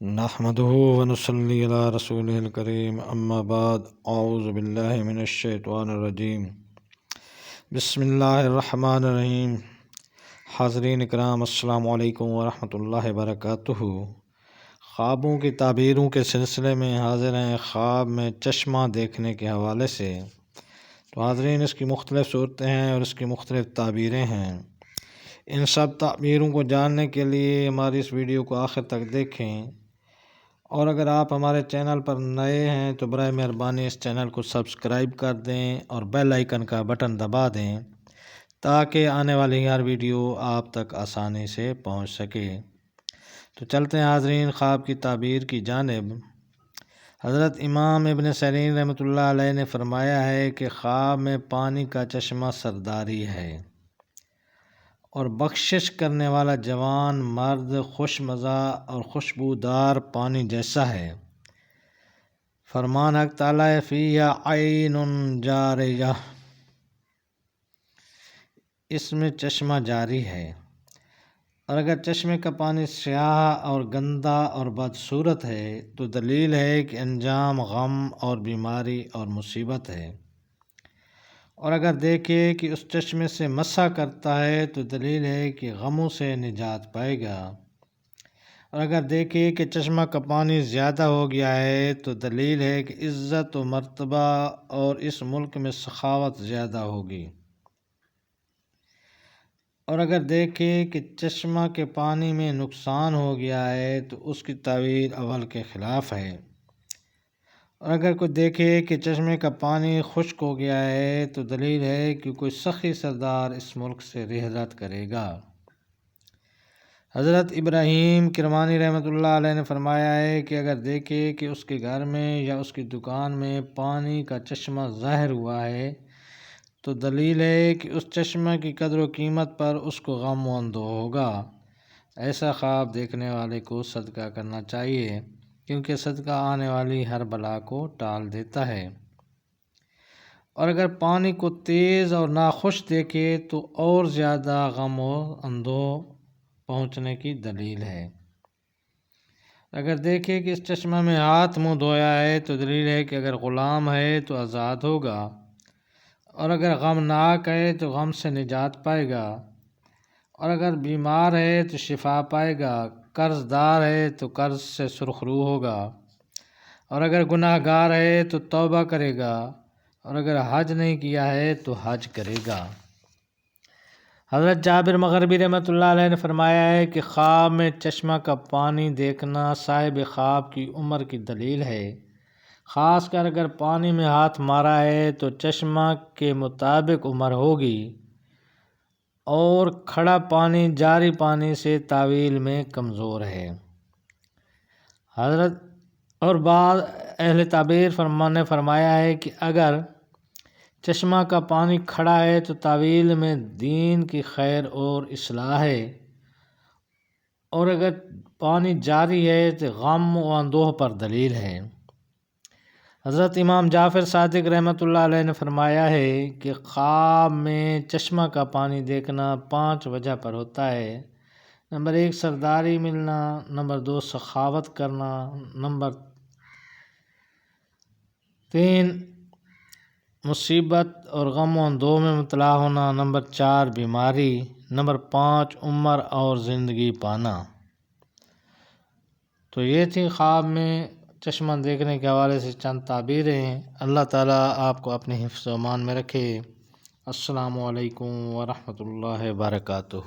نحمده ونصلي على رسوله الكريم اما بعد اعوذ باللہ من الشیطان الرجیم بسم اللہ الرحمن الرحیم۔ حاضرین اکرام، السلام علیکم ورحمۃ اللہ وبرکاتہ۔ خوابوں کی تعبیروں کے سلسلے میں حاضر ہیں خواب میں چشمہ دیکھنے کے حوالے سے۔ تو حاضرین، اس کی مختلف صورتیں ہیں اور اس کی مختلف تعبیریں ہیں۔ ان سب تعبیروں کو جاننے کے لیے ہماری اس ویڈیو کو آخر تک دیکھیں، اور اگر آپ ہمارے چینل پر نئے ہیں تو برائے مہربانی اس چینل کو سبسکرائب کر دیں اور بیل آئیکن کا بٹن دبا دیں تاکہ آنے والی ہر ویڈیو آپ تک آسانی سے پہنچ سکے۔ تو چلتے ہیں حاضرین خواب کی تعبیر کی جانب۔ حضرت امام ابن سیرین رحمۃ اللہ علیہ نے فرمایا ہے کہ خواب میں پانی کا چشمہ سرداری ہے اور بخشش کرنے والا جوان مرد خوش مزہ اور خوشبودار پانی جیسا ہے۔ فرمان حق تعالیٰ فیہا عین جاریہ، اس میں چشمہ جاری ہے۔ اور اگر چشمے کا پانی سیاہ اور گندا اور بدصورت ہے تو دلیل ہے کہ انجام غم اور بیماری اور مصیبت ہے۔ اور اگر دیکھے کہ اس چشمے سے مسح کرتا ہے تو دلیل ہے کہ غموں سے نجات پائے گا۔ اور اگر دیکھے کہ چشمہ کا پانی زیادہ ہو گیا ہے تو دلیل ہے کہ عزت و مرتبہ اور اس ملک میں سخاوت زیادہ ہوگی۔ اور اگر دیکھے کہ چشمہ کے پانی میں نقصان ہو گیا ہے تو اس کی تعبیر اول کے خلاف ہے۔ اور اگر کوئی دیکھے کہ چشمے کا پانی خشک ہو گیا ہے تو دلیل ہے کہ کوئی سخی سردار اس ملک سے رحلت کرے گا۔ حضرت ابراہیم کرمانی رحمۃ اللہ علیہ نے فرمایا ہے کہ اگر دیکھے کہ اس کے گھر میں یا اس کی دکان میں پانی کا چشمہ ظاہر ہوا ہے تو دلیل ہے کہ اس چشمہ کی قدر و قیمت پر اس کو غم و اندوہ ہوگا۔ ایسا خواب دیکھنے والے کو صدقہ کرنا چاہیے، کیونکہ صدقہ آنے والی ہر بلا کو ٹال دیتا ہے۔ اور اگر پانی کو تیز اور ناخوش دیکھے تو اور زیادہ غم و اندوہ پہنچنے کی دلیل ہے۔ اگر دیکھے کہ اس چشمہ میں ہاتھ منہ دھویا ہے تو دلیل ہے کہ اگر غلام ہے تو آزاد ہوگا۔ اور اگر غمناک ہے تو غم سے نجات پائے گا۔ اور اگر بیمار ہے تو شفا پائے گا۔ قرض دار ہے تو قرض سے سرخرو ہوگا۔ اور اگر گناہ گار ہے تو توبہ کرے گا۔ اور اگر حج نہیں کیا ہے تو حج کرے گا۔ حضرت جابر مغربی رحمۃ اللہ علیہ نے فرمایا ہے کہ خواب میں چشمہ کا پانی دیکھنا صاحب خواب کی عمر کی دلیل ہے، خاص کر اگر پانی میں ہاتھ مارا ہے تو چشمہ کے مطابق عمر ہوگی۔ اور کھڑا پانی جاری پانی سے تعویل میں کمزور ہے۔ حضرت اور بعض اہل تعبیر نے فرمایا ہے کہ اگر چشمہ کا پانی کھڑا ہے تو تعویل میں دین کی خیر اور اصلاح ہے، اور اگر پانی جاری ہے تو غم و اندوہ پر دلیل ہے۔ حضرت امام جعفر صادق رحمۃ اللہ علیہ نے فرمایا ہے کہ خواب میں چشمہ کا پانی دیکھنا 5 وجہ پر ہوتا ہے۔ نمبر 1 سرداری ملنا، نمبر 2 سخاوت کرنا، نمبر 3 مصیبت اور غم و اندوہ میں مبتلا ہونا، نمبر 4 بیماری، نمبر 5 عمر اور زندگی پانا۔ تو یہ تھی خواب میں چشمہ دیکھنے کے حوالے سے چند تعبیریں۔ اللہ تعالیٰ آپ کو اپنے حفظ و امان میں رکھے۔ السلام علیکم ورحمۃ اللہ وبرکاتہ۔